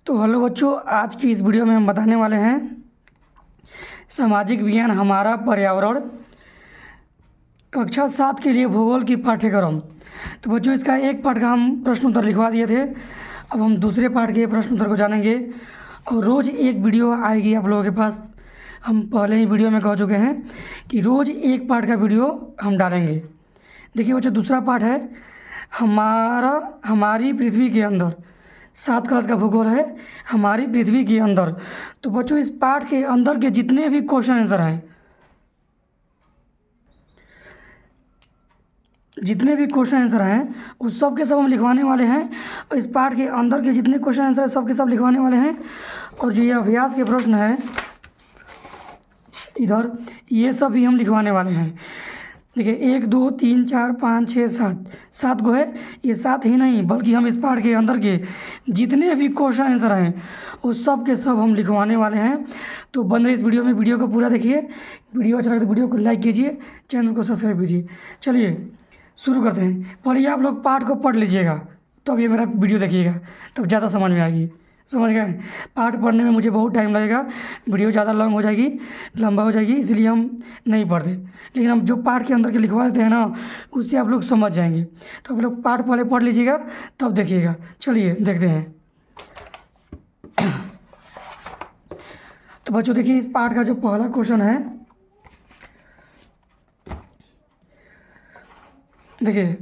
तो हेलो बच्चों, आज की इस वीडियो में हम बताने वाले हैं सामाजिक विज्ञान हमारा पर्यावरण कक्षा 7 के लिए भूगोल की पाठ्यक्रम। तो बच्चों, इसका एक पाठ का हम प्रश्न उत्तर लिखवा दिए थे। अब हम दूसरे पाठ के प्रश्न उत्तर को जानेंगे और रोज़ एक वीडियो आएगी आप लोगों के पास। हम पहले ही वीडियो में कह चुके हैं कि रोज़ एक पाठ का वीडियो हम डालेंगे। देखिए बच्चों, दूसरा पाठ है हमारी पृथ्वी के अंदर। 7 क्लास का भूगोल है हमारी पृथ्वी के अंदर। तो बच्चों, इस पाठ के अंदर के जितने भी क्वेश्चन आंसर हैं, उस सब के सब हम लिखवाने वाले हैं। और इस पाठ के अंदर के जितने क्वेश्चन आंसर सब के सब लिखवाने वाले हैं। और जो ये अभ्यास के प्रश्न है इधर, ये सब भी हम लिखवाने वाले हैं। देखिए 1 2 3 4 5 6 7 को है। ये 7 ही नहीं बल्कि हम इस पाठ के अंदर के जितने भी क्वेश्चन आंसर हैं उस सब के सब हम लिखवाने वाले हैं। तो बन रहे इस वीडियो में, वीडियो को पूरा देखिए। वीडियो अच्छा लगे तो वीडियो को लाइक कीजिए, चैनल को सब्सक्राइब कीजिए। चलिए शुरू करते हैं। पहले आप लोग पाठ को पढ़ लीजिएगा, तब ये मेरा वीडियो देखिएगा, तब ज़्यादा समझ में आएगी। समझ गए? पाठ पढ़ने में मुझे बहुत टाइम लगेगा, वीडियो ज़्यादा लंबा हो जाएगी, इसलिए हम नहीं पढ़ते। लेकिन हम जो पाठ के अंदर के लिखवा देते हैं ना, उससे आप लोग समझ जाएंगे। तो आप लोग पाठ पहले पढ़ लीजिएगा, तब देखिएगा। चलिए देखते हैं। तो बच्चों देखिए, इस पाठ का जो पहला क्वेश्चन है, देखिए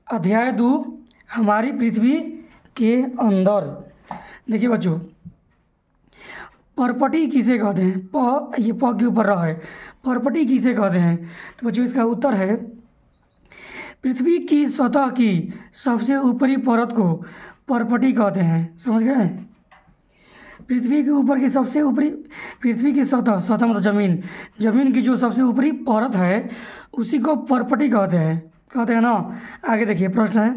अध्याय 2 हमारी पृथ्वी के अंदर। देखिए बच्चों, परपटी किसे कहते हैं? ये प के ऊपर रहा है, परपटी किसे कहते हैं? तो बच्चों इसका उत्तर है पृथ्वी की सतह की सबसे ऊपरी परत को परपटी कहते हैं। समझ गए? पृथ्वी के ऊपर की सबसे ऊपरी, पृथ्वी की सतह मतलब जमीन की जो सबसे ऊपरी परत है उसी को परपटी कहते हैं ना। आगे देखिए प्रश्न है,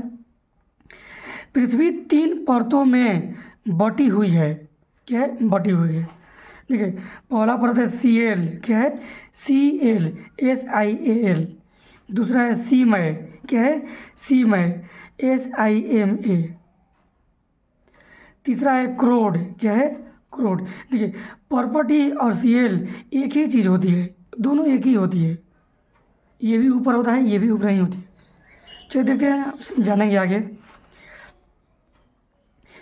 पृथ्वी 3 परतों में बटी हुई है। क्या है? बटी हुई है। देखिए पहला परत है Cl। क्या है? Cl SiAl। दूसरा है सीमय। क्या है? सीमय SiMa। तीसरा है क्रोड। क्या है? क्रोड। देखिए परपटी और Cl एक ही चीज़ होती है, दोनों एक ही होती है। ये भी ऊपर होता है, ये भी ऊपर नहीं होती है। चलिए देखते हैं, जानेंगे आगे।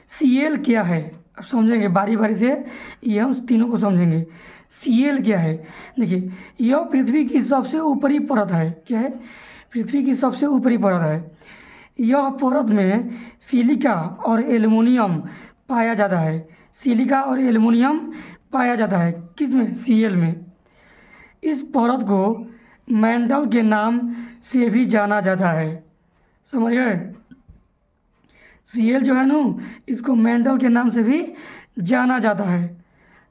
Cl क्या है? अब समझेंगे बारी बारी से, ये हम तीनों को समझेंगे। Cl क्या है? देखिए यह पृथ्वी की सबसे ऊपरी परत है। क्या है? पृथ्वी की सबसे ऊपरी परत है। यह परत में सिलिका और एल्युमिनियम पाया जाता है। सिलिका और एल्युमिनियम पाया जाता है किस में? Cl में। इस परत को मैंटल के नाम से भी जाना जाता है। समझ गए? Cl जो है ना, इसको मैंटल के नाम से भी जाना जाता है।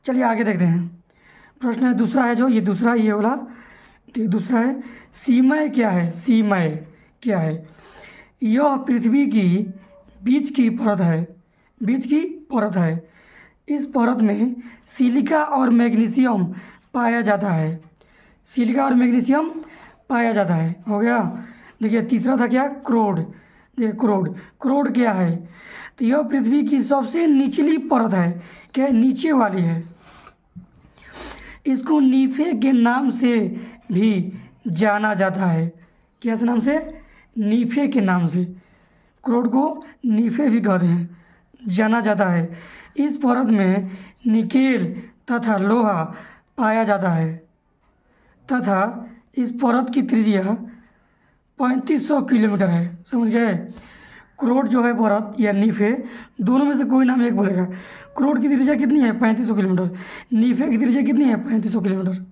चलिए आगे देखते हैं। प्रश्न है दूसरा है, जो ये दूसरा ये वाला, ठीक दूसरा है सीमय क्या है? सीमय क्या है? यह पृथ्वी की बीच की परत है। इस परत में सिलिका और मैग्नीशियम पाया जाता है। हो गया। देखिए तीसरा था क्या? क्रोड। देखिए क्रोड क्या है? तो यह पृथ्वी की सबसे निचली परत है। क्या? नीचे वाली है। इसको नीफे के नाम से भी जाना जाता है। कैसे नाम से? नीफे के नाम से। क्रोड को नीफे भी कहते हैं, जाना जाता है। इस परत में निकेल तथा लोहा पाया जाता है तथा इस परत की त्रिज्या 3500 किलोमीटर है। समझ गए? क्रोड जो है परत या नीफे, दोनों में से कोई नाम एक बोलेगा। क्रोड की त्रिज्या कितनी है? 3500 किलोमीटर। नीफे की त्रिज्या कितनी है? 3500 किलोमीटर।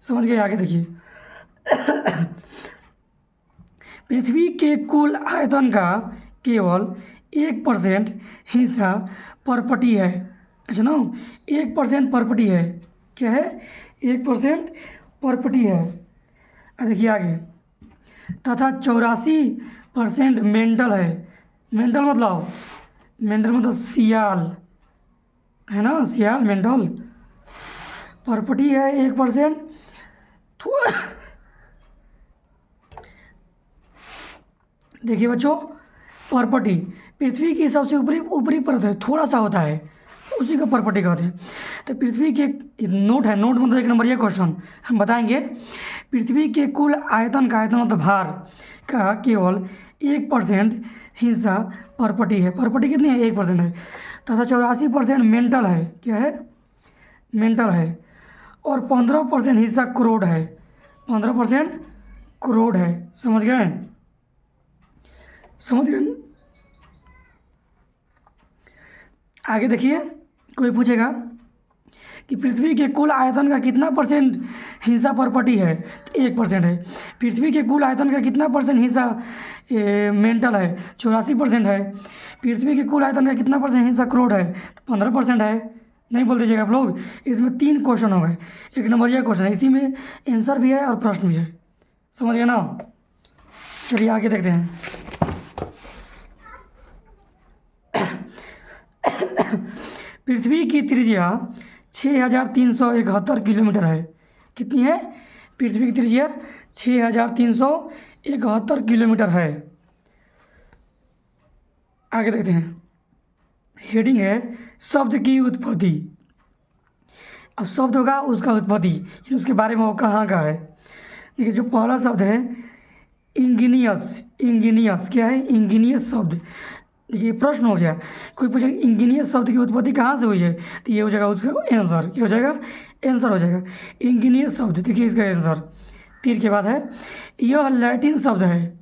समझ गए? आगे देखिए। पृथ्वी के कुल आयतन का केवल 1% हिस्सा परपटी है। अच्छा ना, 1% परपटी है। क्या है? 1% परपटी है। देखिए आगे, तथा 84% मेंटल है। मेंटल मतलब सियाल है ना, सियाल मेंटल। परपटी है 1%। देखिए बच्चों, परपटी पृथ्वी की सबसे ऊपरी परत है, थोड़ा सा होता है, उसी को पर्पटी कहते हैं। तो पृथ्वी के नोट है, नोट मतलब 1 नंबर ये क्वेश्चन हम बताएंगे। पृथ्वी के कुल आयतन का, आयतन मतलब भार का केवल 1% हिस्सा पर्पटी है। पर्पटी कितनी है? 1% है। तथा 84% मेंटल है। क्या है? मेंटल है। और 15% हिस्सा क्रोड है। 15% क्रोड है। समझ गए? समझ गए? आगे देखिए, कोई पूछेगा कि पृथ्वी के कुल आयतन का कितना परसेंट हिस्सा पर्पटी है? तो 1% है। पृथ्वी के कुल आयतन का कितना परसेंट हिस्सा मेंटल है? 84% है। पृथ्वी के कुल आयतन का कितना परसेंट हिस्सा क्रोड है? तो 15% है। नहीं बोल दीजिएगा आप लोग। इसमें 3 क्वेश्चन हो गए। 1 नंबर यह क्वेश्चन है, इसी में आंसर भी है और प्रश्न भी है। समझ गए ना? चलिए आगे देखते हैं। पृथ्वी की त्रिज्या 6371 किलोमीटर है। कितनी है? पृथ्वी की त्रिज्या 6371 किलोमीटर है। आगे देखते हैं। हेडिंग है शब्द की उत्पत्ति। अब शब्द होगा उसका उत्पत्ति, उसके बारे में वो कहाँ का है। देखिए, जो पहला शब्द है इंजीनियस। इंजीनियस क्या है? इंजीनियस शब्द। देखिए, प्रश्न हो गया, कोई पूछेगा इंजीनियस शब्द की उत्पत्ति कहाँ से हुई है, तो ये हो जाएगा उसका आंसर। क्या हो जाएगा? आंसर हो जाएगा इंजीनियस शब्द। देखिए इसका आंसर तीर के बाद है। यह लैटिन शब्द है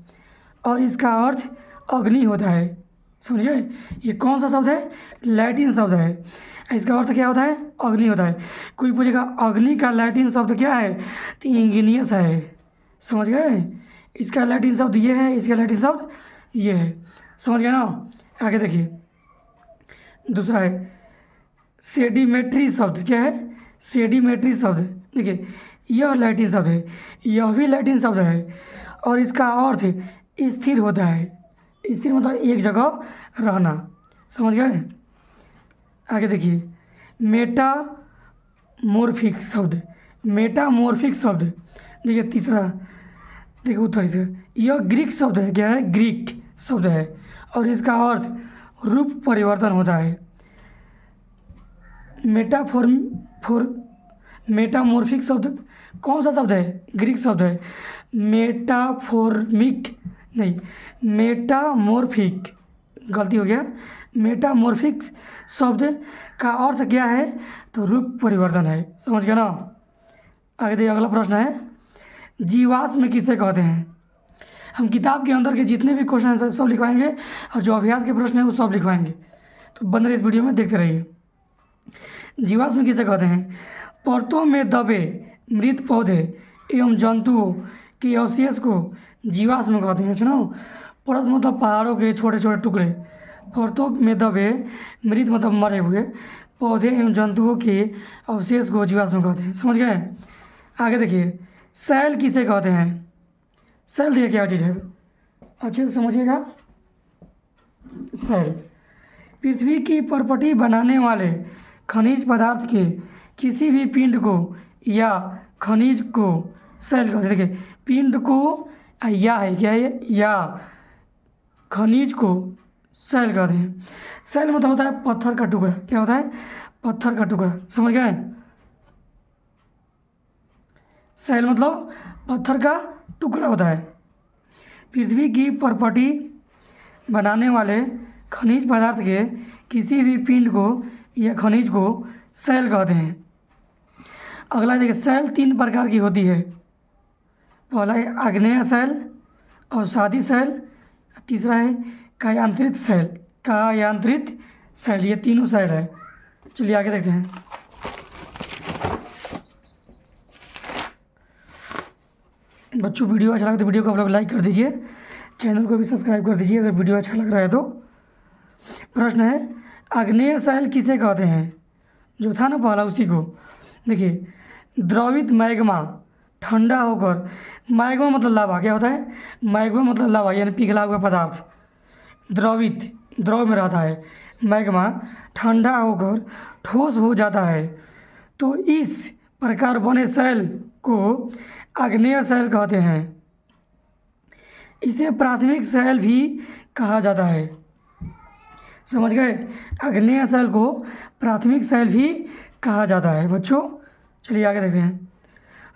और इसका अर्थ अग्नि होता है। समझ गए? ये कौन सा शब्द है? लैटिन शब्द है। इसका अर्थ क्या होता है? अग्नि होता है। कोई पूछेगा अग्नि का लैटिन शब्द क्या है, तो इंजीनियस है। समझ गए? इसका लैटिन शब्द ये है, इसका लैटिन शब्द ये है। समझ गए ना? आगे देखिए, दूसरा है सेडिमेट्री शब्द। क्या है? सेडिमेट्री शब्द। देखिए, यह लैटिन शब्द है, यह भी लैटिन शब्द है और इसका अर्थ स्थिर होता है। स्थिर मतलब एक जगह रहना। समझ गए? आगे देखिए, मेटामॉर्फिक शब्द। मेटामॉर्फिक शब्द। देखिए तीसरा, देखिए उत्तर इसका, यह ग्रीक शब्द है। क्या है? ग्रीक शब्द है और इसका अर्थ रूप परिवर्तन होता है। मेटामॉर्फिक शब्द कौन सा शब्द है? ग्रीक शब्द है। मेटामॉर्फिक, गलती हो गया। मेटामॉर्फिक शब्द का अर्थ क्या है? तो रूप परिवर्तन है। समझ गया ना? आगे देखिए, अगला प्रश्न है जीवाश्म किसे कहते हैं? हम किताब के अंदर के जितने भी क्वेश्चन हैं सब लिखवाएंगे और जो अभ्यास के प्रश्न हैं वो सब लिखवाएंगे। तो बन रहे इस वीडियो में देखते रहिए। जीवाश्म किसे कहते हैं? परतों में दबे मृत पौधे एवं जंतुओं के अवशेष को जीवाश्म कहते हैं। सुनो, परत मतलब पहाड़ों के छोटे छोटे टुकड़े, परतों में दबे मृत मतलब मरे हुए पौधे एवं जंतुओं के अवशेष को जीवाश्म कहते हैं। समझ गए? आगे देखिए, सेल किसे कहते हैं? सेल देखिए क्या चीज़ है, अच्छे से समझिएगा। सेल पृथ्वी की परपटी बनाने वाले खनिज पदार्थ के किसी भी पिंड को या खनिज को सेल कहते हैं। देखिए, पिंड को या है, क्या है? या खनिज को सेल कहते हैं। सेल मतलब होता है पत्थर का टुकड़ा। क्या होता है? पत्थर का टुकड़ा। समझ गए? सेल मतलब पत्थर का टुकड़ा होता है। पृथ्वी की परपटी बनाने वाले खनिज पदार्थ के किसी भी पिंड को या खनिज को सेल कहते हैं। अगला देखिए, सेल 3 प्रकार की होती है। पहला है आग्नेय सेल, अवसादी सेल, तीसरा है कायांतरित सेल। कायांतरित सेल, ये तीनों सेल है। चलिए आगे देखते हैं। बच्चों, वीडियो अच्छा लगे तो वीडियो को आप लोग लाइक कर दीजिए, चैनल को भी सब्सक्राइब कर दीजिए अगर वीडियो अच्छा लग रहा है तो। प्रश्न है आग्नेय सेल किसे कहते हैं? जो था ना पहला उसी को। देखिए, द्रवित मैग्मा ठंडा होकर, मैग्मा मतलब लावा। क्या होता है? मैग्मा मतलब लावा यानी पिघला हुआ पदार्थ। द्रवित, द्रव में रहता है। मैग्मा ठंडा होकर ठोस हो जाता है तो इस प्रकार बने सेल को आग्नेय सेल कहते हैं। इसे प्राथमिक सेल भी कहा जाता है। समझ गए। आग्नेय शैल को प्राथमिक शैल भी कहा जाता है बच्चों। चलिए आगे देखते हैं।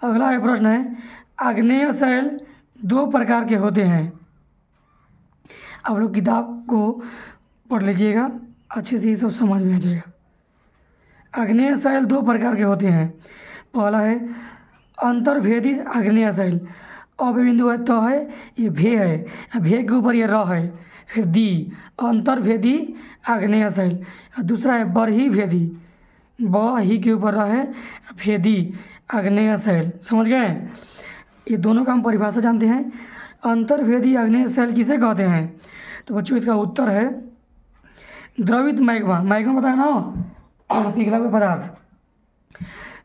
अगला है प्रश्न है, आग्नेय शैल दो प्रकार के होते हैं। आप लोग किताब को पढ़ लीजिएगा, अच्छे से ये सब समझ में आ जाएगा। आग्नेय शैल दो प्रकार के होते हैं। पहला है अंतर्भेदी आग्नेय शैल। अब बिंदु है तो है, ये भे है, भे के ऊपर ये र है, फिर दी, अंतर्भेदी आग्नेय शैल। दूसरा है बरही भेदी, ब ही के ऊपर र है, भेदी आग्नेय शैल। समझ गए। ये दोनों का हम परिभाषा जानते हैं। अंतर्भेदी आग्नेय शैल किसे कहते हैं? तो बच्चों इसका उत्तर है द्रवित मैग्मा। मैग्मा पता है ना, पिघला हुआ पदार्थ।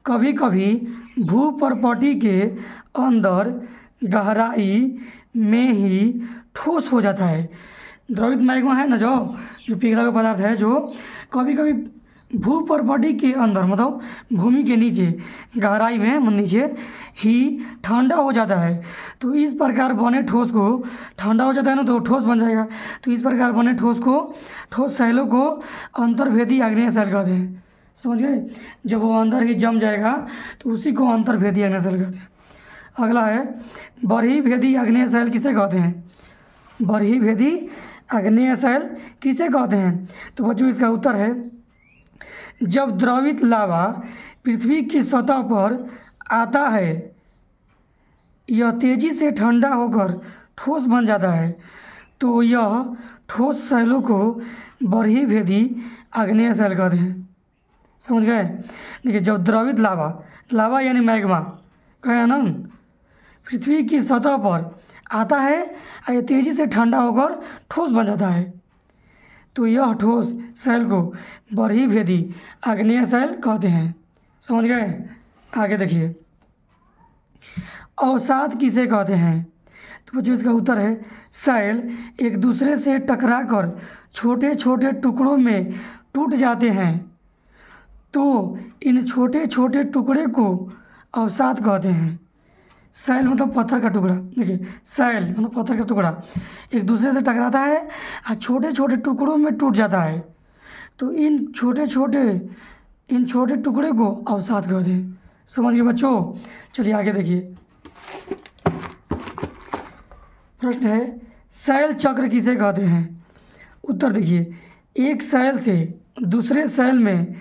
कभी कभी भूपर्पटी के अंदर गहराई में ही ठोस हो जाता है। द्रवित मैग्मा है ना, जो पिघला हुआ पदार्थ है, जो कभी कभी भूपर्पटी के अंदर मतलब भूमि के नीचे गहराई में मतलब नीचे ही ठंडा हो जाता है। तो इस प्रकार बने ठोस को, ठंडा हो जाता है ना तो ठोस बन जाएगा। तो इस प्रकार बने ठोस शैलों को अंतर्भेदी आग्नेय शैल कहते हैं। समझ गए। जब वो अंदर ही जम जाएगा तो उसी को अंतर्भेदी आग्नेय शैल कहते हैं। अगला है बरही भेदी आग्नेय शैल किसे कहते हैं? बरही भेदी आग्नेय शैल किसे कहते हैं? तो बच्चों इसका उत्तर है जब द्रवित लावा पृथ्वी की सतह पर आता है, यह तेजी से ठंडा होकर ठोस बन जाता है, तो यह ठोस शैलों को बरही भेदी आग्नेय शैल कहते हैं। समझ गए। देखिए जब द्रवित लावा यानी मैग्मा कहे ना, पृथ्वी की सतह पर आता है और यह तेजी से ठंडा होकर ठोस बन जाता है, तो यह ठोस शैल को बरही भेदी आग्नेय शैल कहते हैं। समझ गए। आगे देखिए, अवसाद किसे कहते हैं? तो बच्चों इसका उत्तर है शैल एक दूसरे से टकराकर छोटे छोटे टुकड़ों में टूट जाते हैं, तो इन छोटे छोटे टुकड़े को अवसाद कहते हैं। शैल मतलब पत्थर का टुकड़ा। देखिए शैल मतलब पत्थर का टुकड़ा एक दूसरे से टकराता है और छोटे छोटे टुकड़ों में टूट जाता है, तो इन छोटे टुकड़े को अवसाद कहते हैं। समझ गए बच्चों। चलिए आगे देखिए, प्रश्न है शैल चक्र किसे कहते हैं? उत्तर देखिए, एक शैल से दूसरे शैल में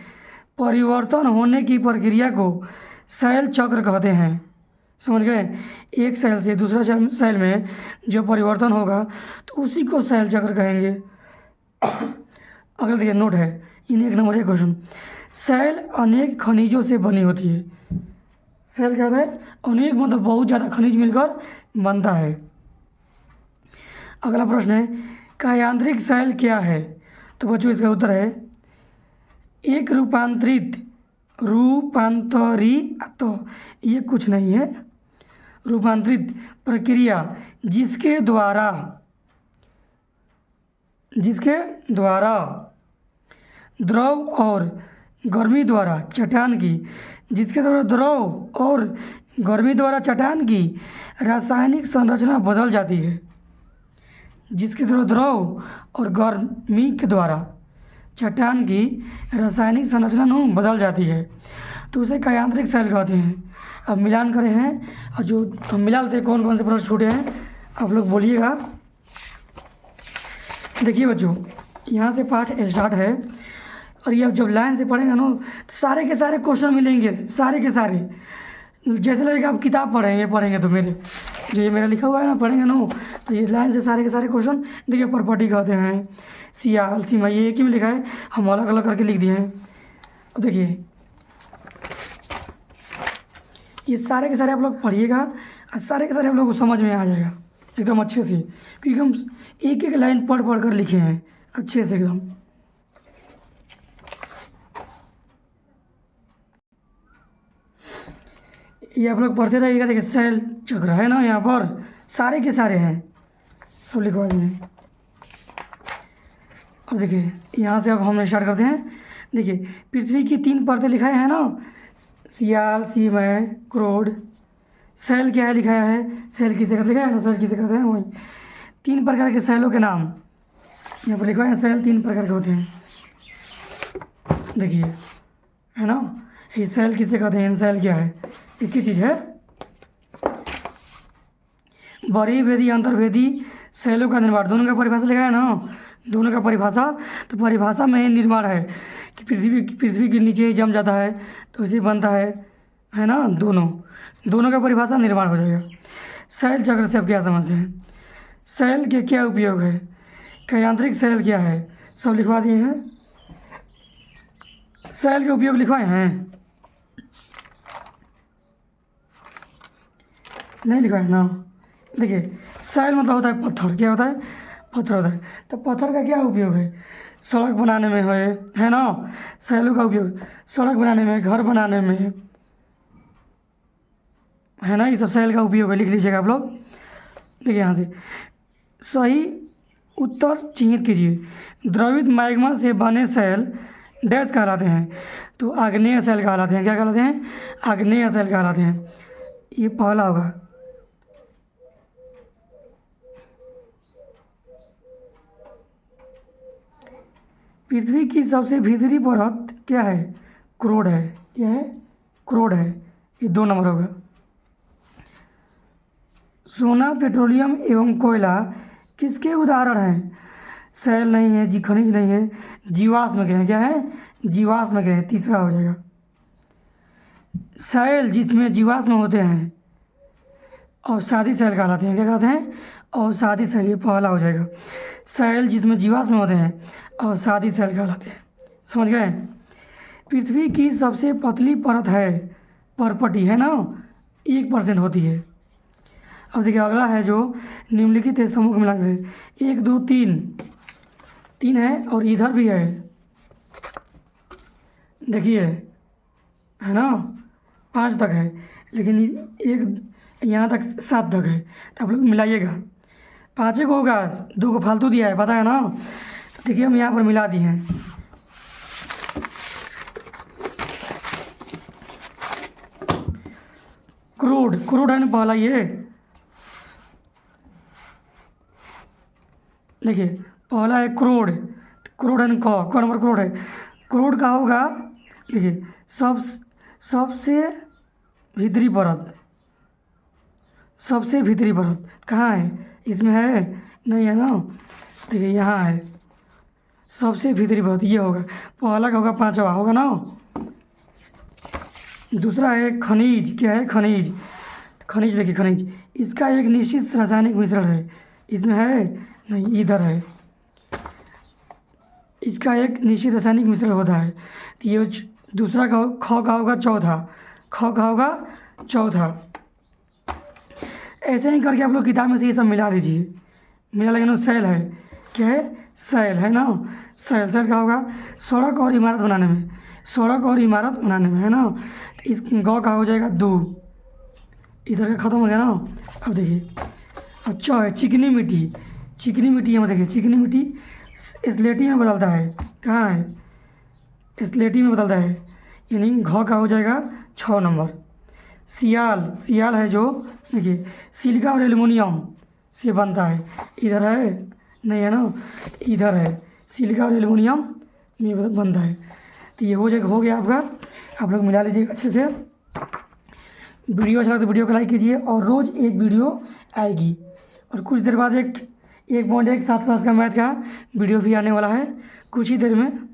परिवर्तन होने की प्रक्रिया को शैल चक्र कहते हैं। समझ गए। एक शैल से दूसरा शैल में जो परिवर्तन होगा तो उसी को शैल चक्र कहेंगे। अगला देखिए नोट है, इन 1 नंबर 1 क्वेश्चन, शैल अनेक खनिजों से बनी होती है। शैल क्या होता है? अनेक मतलब बहुत ज़्यादा खनिज मिलकर बनता है। अगला प्रश्न है कायांतरिक शैल क्या है? तो बच्चों इसका उत्तर है एक तो ये कुछ नहीं है, रूपांतरित प्रक्रिया जिसके द्वारा द्रव और गर्मी द्वारा चट्टान की रासायनिक संरचना बदल जाती है। जिसके द्वारा द्रव और गर्मी के द्वारा चट्टान की रासायनिक संरचना बदल जाती है, तो उसे कायांतरिक शैल कहते हैं। अब मिलान करे हैं और जो हम मिला लेते हैं कौन कौन से प्रश्न छूटे हैं आप लोग बोलिएगा। देखिए बच्चों यहाँ से पाठ स्टार्ट है और ये अब जब लाइन से पढ़ेंगे ना तो सारे के सारे क्वेश्चन मिलेंगे, सारे के सारे। जैसे लगेगा आप किताब पढ़ेंगे तो मेरे जो ये मेरा लिखा हुआ है ना पढ़ेंगे ना तो ये लाइन से सारे के सारे क्वेश्चन। देखिए प्रॉपर्टी कहते हैं, सियाल सीमा ये एक ही में लिखा है, हम अलग अलग करके लिख दिए हैं। अब देखिए ये सारे के सारे आप लोग पढ़िएगा और सारे के सारे आप लोग को समझ में आ जाएगा एकदम अच्छे से, क्योंकि हम एक एक लाइन पढ़ कर लिखे हैं अच्छे से एकदम। ये आप लोग पढ़ते रहिएगा। देखिए शैल चक्र है ना, यहाँ पर सारे के सारे हैं, सब लिखवा दिए। अब देखिए यहाँ से अब हम स्टार्ट करते हैं। देखिए पृथ्वी की 3 परतें लिखाए हैं ना, सियाल सीमय क्रोड। शैल क्या है लिखाया है, शैल किसे कहते हैं ना, शैल किसे कहते हैं वही 3 प्रकार के शैलों के नाम। यहाँ पर लिखा है सेल 3 प्रकार के होते हैं, देखिए, है ना। ये सेल किसे कहते हैं, सेल क्या है, एक ही चीज़ है। परिभेदी अंतर्भेदी सेलों का निर्माण, दोनों का परिभाषा लिखा है ना, दोनों का परिभाषा। तो परिभाषा में ही निर्माण है कि पृथ्वी के नीचे ही जम जाता है तो इसे बनता है ना। दोनों का परिभाषा निर्माण हो जाएगा। सेल चक्र से आप क्या समझते हैं, सेल के क्या उपयोग है, क्या यांत्रिक सेल क्या है, सब लिखवा दिए हैं। सेल के उपयोग लिखवाए हैं, नहीं लिखवाए ना। देखिए, सेल मतलब होता है पत्थर, क्या होता है, पत्थर होता है। तो पत्थर का क्या उपयोग है, सड़क बनाने में है ना। सेलों का उपयोग सड़क बनाने में, घर बनाने में, है ना। ये सब सेल का उपयोग है, लिख लीजिएगा आप लोग। देखिए यहाँ से सही उत्तर चिन्हित कीजिए। द्रवित मैग्मा से बने सेल डैश कहलाते हैं, तो आग्नेय सेल कहलाते हैं। क्या कहलाते हैं, आग्नेय सेल कहलाते हैं। ये पहला होगा। पृथ्वी की सबसे भीतरी परत क्या है, क्रोड है। क्या है, क्रोड है। ये 2 नंबर होगा। सोना, पेट्रोलियम एवं कोयला किसके उदाहरण हैं, सेल नहीं है जी, खनिज नहीं है, जीवाश्म के हैं। क्या है, जीवाश्म के हैं, तीसरा हो जाएगा। सेल जिसमें जीवाश्म होते हैं अवसादी सेल कहलाते हैं। क्या कहते हैं, अवसादी सेल, ये पहला हो जाएगा। सेल जिसमें जीवाश्म होते हैं अवसादी सेल कहलाते हैं, समझ गए। पृथ्वी की सबसे पतली परत है पर्पटी, है ना, 1% होती है। अब देखिए अगला है जो निम्नलिखित स्तंभों को मिला कर 1 2 3 है और इधर भी है, देखिए, है ना, 5 तक है, लेकिन एक यहाँ तक 7 तक है। तो आप लोग मिलाइएगा, 5 को होगा, 2 को फालतू दिया है, पता है ना। तो देखिए हम यहाँ पर मिला दिए हैं। क्रूड है ना पहला, ये देखिए पहला है क्रूड है ना, क नंबर क्रूड है। क्रूड का होगा, देखिए सबसे भीतरी परत, सबसे भीतरी परत कहाँ है, इसमें है नहीं, है ना। देखिए यहाँ है सबसे भीतरी परत, ये होगा पहला का होगा, 5वां होगा ना। दूसरा है खनिज। क्या है, खनिज देखिए, खनिज इसका एक निश्चित रासायनिक मिश्रण है, इसमें है नहीं, इधर है। इसका एक निश्चित रासायनिक मिश्रण होता है। तो ये दूसरा का ख का होगा चौथा, ख का होगा चौथा। ऐसे ही करके आप लोग किताब में से ये सब मिला दीजिए, मिला लेकिन सेल है। क्या है, सेल, है ना। सेल का होगा सड़क और इमारत बनाने में, है ना। तो इस गौ का हो जाएगा 2, इधर का ख़त्म हो गया ना। अब देखिए अब च है चिकनी मिट्टी, यहाँ देखिए चिकनी मिट्टी स्लेटी में बदलता है, कहाँ है, स्लेटी में बदलता है, यानी घ का हो जाएगा 6 नंबर। सियाल है जो, देखिए सिलिका और एल्युमिनियम से बनता है, इधर है नहीं, है ना, इधर है, सिलिका और एल्युमिनियम में बनता है। तो ये हो गया आपका, आप लोग मिला लीजिएगा अच्छे से। वीडियो अच्छा लगा तो वीडियो को लाइक कीजिए, और रोज़ एक वीडियो आएगी, और कुछ देर बाद 1.1 7 क्लास का मैथ का वीडियो भी आने वाला है कुछ ही देर में।